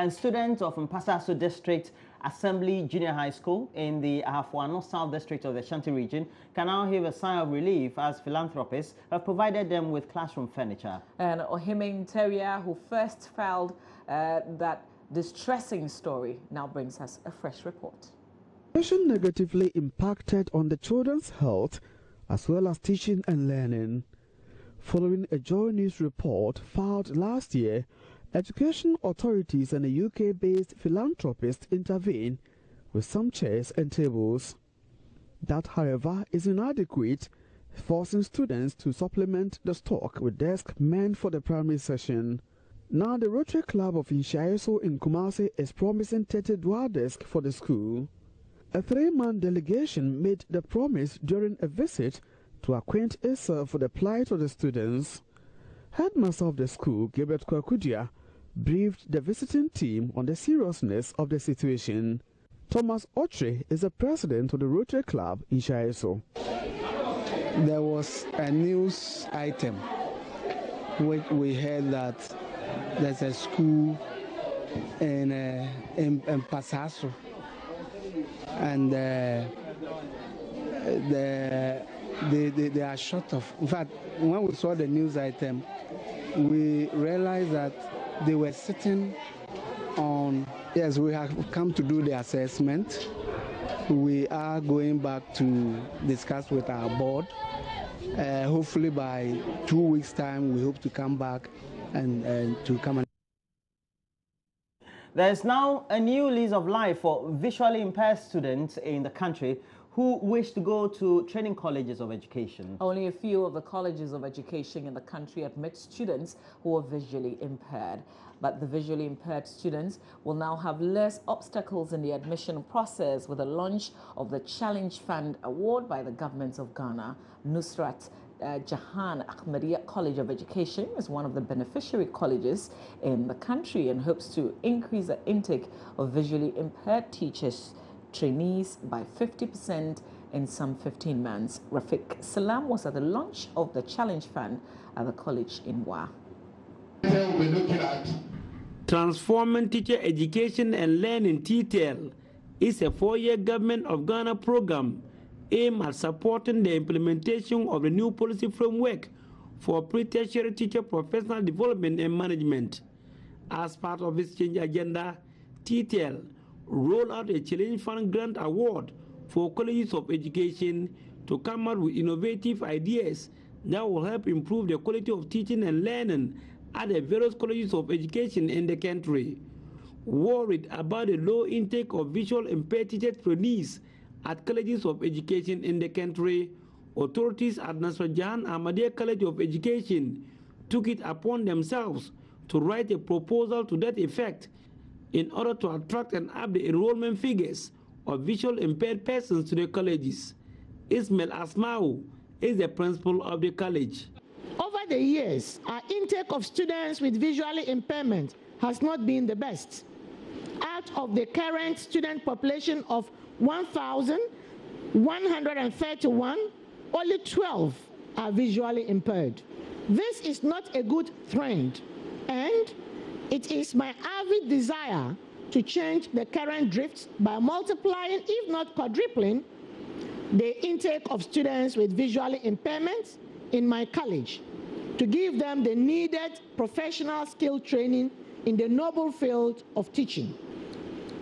And students of Mpasaso District Assembly Junior High School in the Ahafuano South District of the Ashanti region can now heave a sigh of relief as philanthropists have provided them with classroom furniture. And Tertiary, who first filed that distressing story, now brings us a fresh report. Situation negatively impacted on the children's health as well as teaching and learning. Following a Joy News report filed last year, education authorities and a UK-based philanthropist intervened with some chairs and tables. That, however, is inadequate, forcing students to supplement the stock with desks meant for the primary session. Now the Rotary Club of Inshaiso in Kumasi is promising 30 dual desks for the school. A 3-man delegation made the promise during a visit to acquaint itself with the plight of the students. Headmaster of the school, Gilbert Kwakudia, briefed the visiting team on the seriousness of the situation. Thomas Otre is the president of the Rotary Club in Shaiso. There was a news item which we heard that there's a school in Mpasaso, and they are short of. In fact, when we saw the news item, we realized that they were sitting on. Yes, we have come to do the assessment. We are going back to discuss with our board. Hopefully by 2 weeks' time, we hope to come back and to come and. There is now a new lease of life for visually impaired students in the country who wish to go to training colleges of education. Only a few of the colleges of education in the country admit students who are visually impaired. But the visually impaired students will now have less obstacles in the admission process with the launch of the Challenge Fund Award by the government of Ghana. Nusrat Jahan Ahmadiyya College of Education is one of the beneficiary colleges in the country and hopes to increase the intake of visually impaired teachers, trainees by 50% in some 15 months. Rafiq Salam was at the launch of the Challenge Fund at the college in Wa. Transforming Teacher Education and Learning TTL is a 4-year Government of Ghana program aimed at supporting the implementation of the new policy framework for pre-tertiary teacher professional development and management. As part of its change agenda, TTL rolled out a Challenge Fund Grant Award for colleges of education to come up with innovative ideas that will help improve the quality of teaching and learning at the various colleges of education in the country. Worried about the low intake of visual impaired teacher trainees at colleges of education in the country, authorities at Nasser Jahan Ahmadiyya College of Education took it upon themselves to write a proposal to that effect in order to attract and up the enrollment figures of visual impaired persons to the colleges. Ismail Asmau is the principal of the college. Over the years, our intake of students with visual impairment has not been the best. Out of the current student population of 1,131, only 12 are visually impaired. This is not a good trend, and it is my avid desire to change the current drift by multiplying, if not quadrupling, the intake of students with visual impairments in my college to give them the needed professional skill training in the noble field of teaching.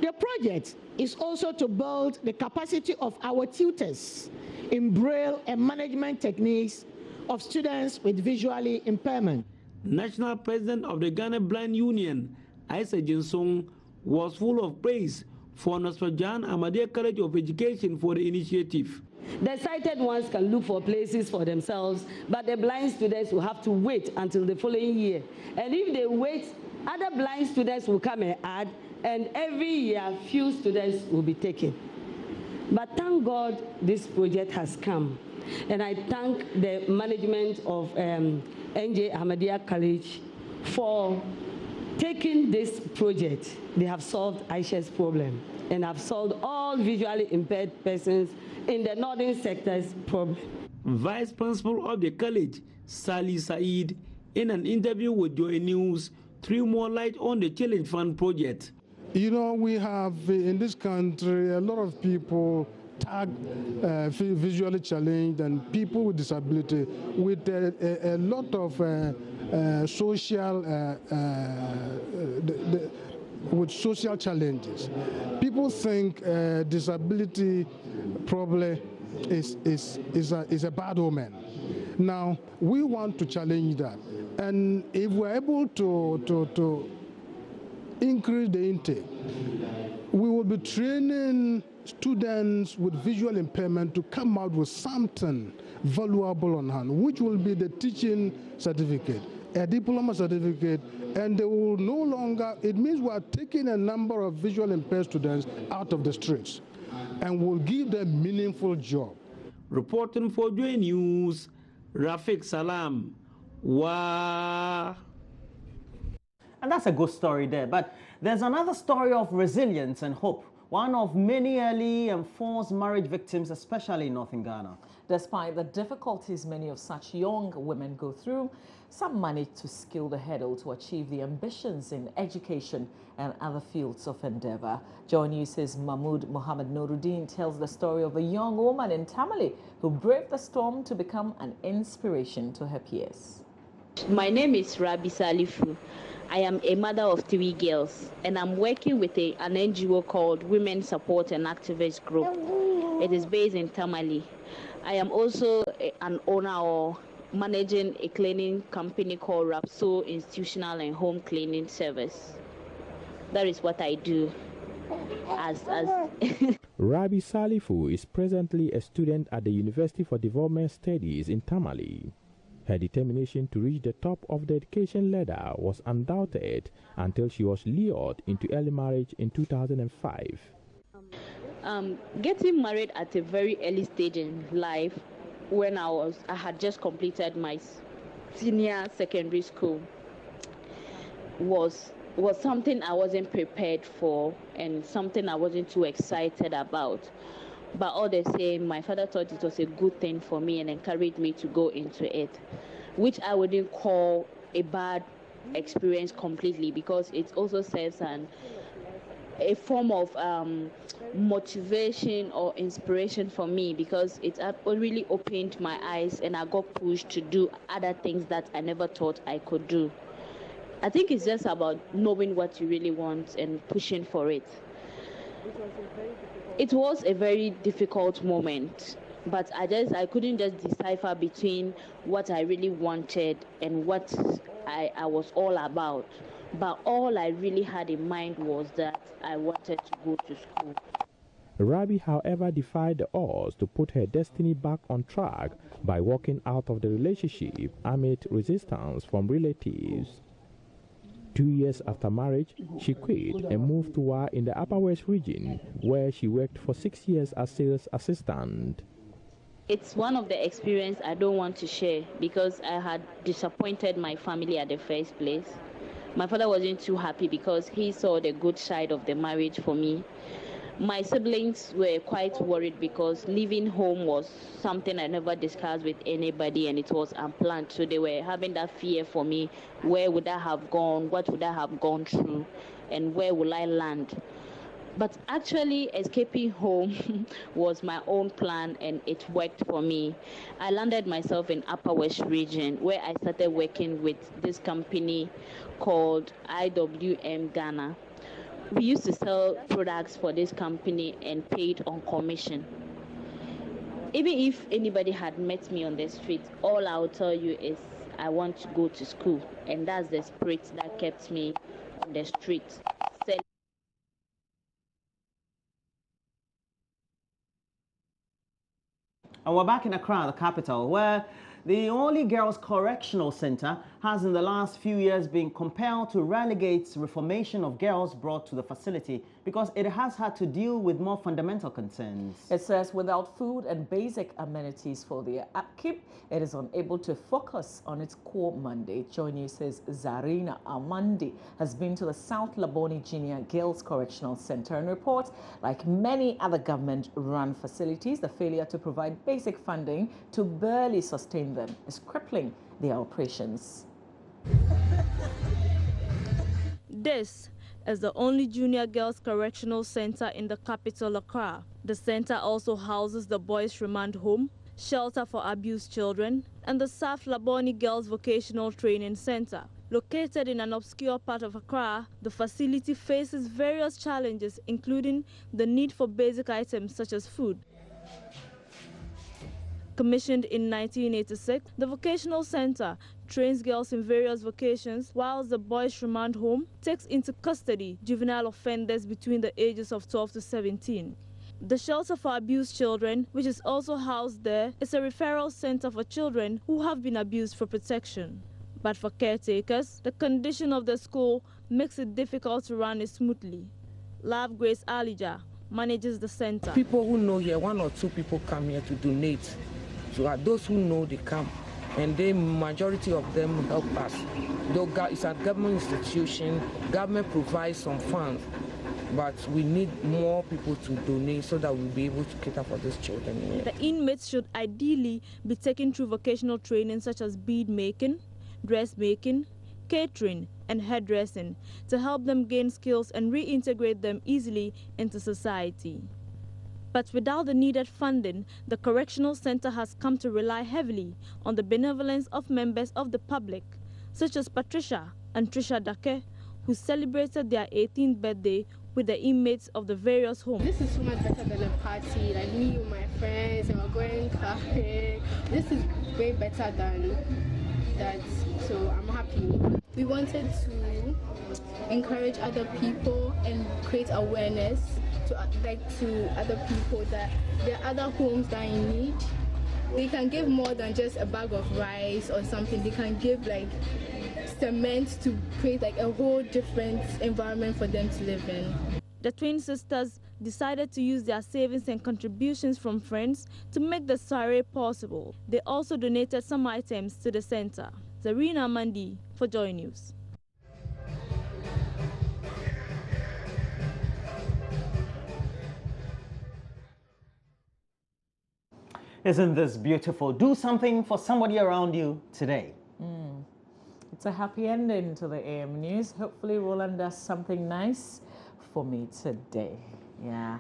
The project is also to build the capacity of our tutors in braille and management techniques of students with visually impairment. National President of the Ghana Blind Union, Isa Jinsong, was full of praise for Nasser Jahan Ahmadiyya College of Education for the initiative. The sighted ones can look for places for themselves, but the blind students will have to wait until the following year. And if they wait, other blind students will come and add, and every year few students will be taken. But thank God this project has come. And I thank the management of NJ Ahmadiyya College for taking this project. They have solved Aisha's problem and have solved all visually impaired persons in the northern sector's problem. Vice Principal of the college, Sali Said, in an interview with Joy News, threw more light on the Challenge Fund project. You know, we have in this country a lot of people tag visually challenged and people with disability with a lot of social challenges. People think disability probably is a bad omen. Now, we want to challenge that. And if we're able to increase the intake, we will be training students with visual impairment to come out with something valuable on hand, which will be the teaching certificate, a diploma certificate, and they will no longer, it means we are taking a number of visual impaired students out of the streets and will give them meaningful job. Reporting for Joy News, Rafiq Salam. Wow. And that's a good story there. But there's another story of resilience and hope. One of many early and forced marriage victims, especially in northern Ghana. Despite the difficulties many of such young women go through, some manage to scale the hurdle to achieve the ambitions in education and other fields of endeavor. Joy News' Mahmoud Mohammed Nuruddin tells the story of a young woman in Tamale who braved the storm to become an inspiration to her peers. My name is Rabi Salifu. I am a mother of 3 girls, and I'm working with an NGO called Women Support and Activist Group. It is based in Tamale. I am also an owner or managing a cleaning company called Rapso Institutional and Home Cleaning Service. That is what I do. Rabi Salifu is presently a student at the University for Development Studies in Tamale. Her determination to reach the top of the education ladder was undoubted until she was lured into early marriage in 2005. Getting married at a very early stage in life, when I had just completed my senior secondary school, was something I wasn't prepared for and something I wasn't too excited about. But all the same, my father thought it was a good thing for me and encouraged me to go into it, which I wouldn't call a bad experience completely, because it also serves a form of motivation or inspiration for me, because it really opened my eyes and I got pushed to do other things that I never thought I could do. I think it's just about knowing what you really want and pushing for it. It was a very difficult moment, but I couldn't just decipher between what I really wanted and what I was all about. But all I really had in mind was that I wanted to go to school. Rabi, however, defied the odds to put her destiny back on track by walking out of the relationship amid resistance from relatives. 2 years after marriage, she quit and moved to Wa in the Upper West region, where she worked for 6 years as sales assistant. It's one of the experiences I don't want to share, because I had disappointed my family at the first place. My father wasn't too happy because he saw the good side of the marriage for me. My siblings were quite worried because leaving home was something I never discussed with anybody and it was unplanned. So they were having that fear for me. Where would I have gone? What would I have gone through? And where will I land? But actually escaping home was my own plan and it worked for me. I landed myself in Upper West region where I started working with this company called IWM Ghana. We used to sell products for this company and paid on commission. Even if anybody had met me on the street, all I will tell you is I want to go to school. And that's the spirit that kept me on the street. And we're back in Accra, the capital, where the only girls' correctional center has in the last few years been compelled to relegate reformation of girls brought to the facility because it has had to deal with more fundamental concerns. It says without food and basic amenities for their upkeep, it is unable to focus on its core mandate. Joy News says Zarina Amandi has been to the South Laboni Junior Girls Correctional Center and reports, like many other government-run facilities, the failure to provide basic funding to barely sustain them is crippling their operations. This is the only junior girls correctional center in the capital, Accra. The center also houses the boys' remand home, shelter for abused children, and the South Laboni Girls Vocational Training Center. Located in an obscure part of Accra, the facility faces various challenges, including the need for basic items such as food. Commissioned in 1986, the Vocational Center trains girls in various vocations, whilst the boys' remand home takes into custody juvenile offenders between the ages of 12 to 17. The shelter for abused children, which is also housed there, is a referral center for children who have been abused for protection. But for caretakers, the condition of the school makes it difficult to run it smoothly. Love Grace Alija manages the center. People who know here, 1 or 2 people come here to donate. So those who know, they come. And the majority of them help us. Though it's a government institution, government provides some funds, but we need more people to donate so that we'll be able to cater for these children here. The inmates should ideally be taken through vocational training such as bead making, dressmaking, catering, and hairdressing to help them gain skills and reintegrate them easily into society. But without the needed funding, the Correctional Center has come to rely heavily on the benevolence of members of the public, such as Patricia and Trisha Dake, who celebrated their 18th birthday with the inmates of the various homes. This is so much better than a party, like me and my friends, and we're going cafe. This is way better than that, so I'm happy. We wanted to encourage other people and create awareness to other people that there are other homes that are in need. They can give more than just a bag of rice or something. They can give like cement to create like a whole different environment for them to live in. The twin sisters decided to use their savings and contributions from friends to make the soiree possible. They also donated some items to the center. Zarina Mandi for Joy News. Isn't this beautiful? Do something for somebody around you today. It's a happy ending to the AM News. Hopefully Roland does something nice for me today. Yeah.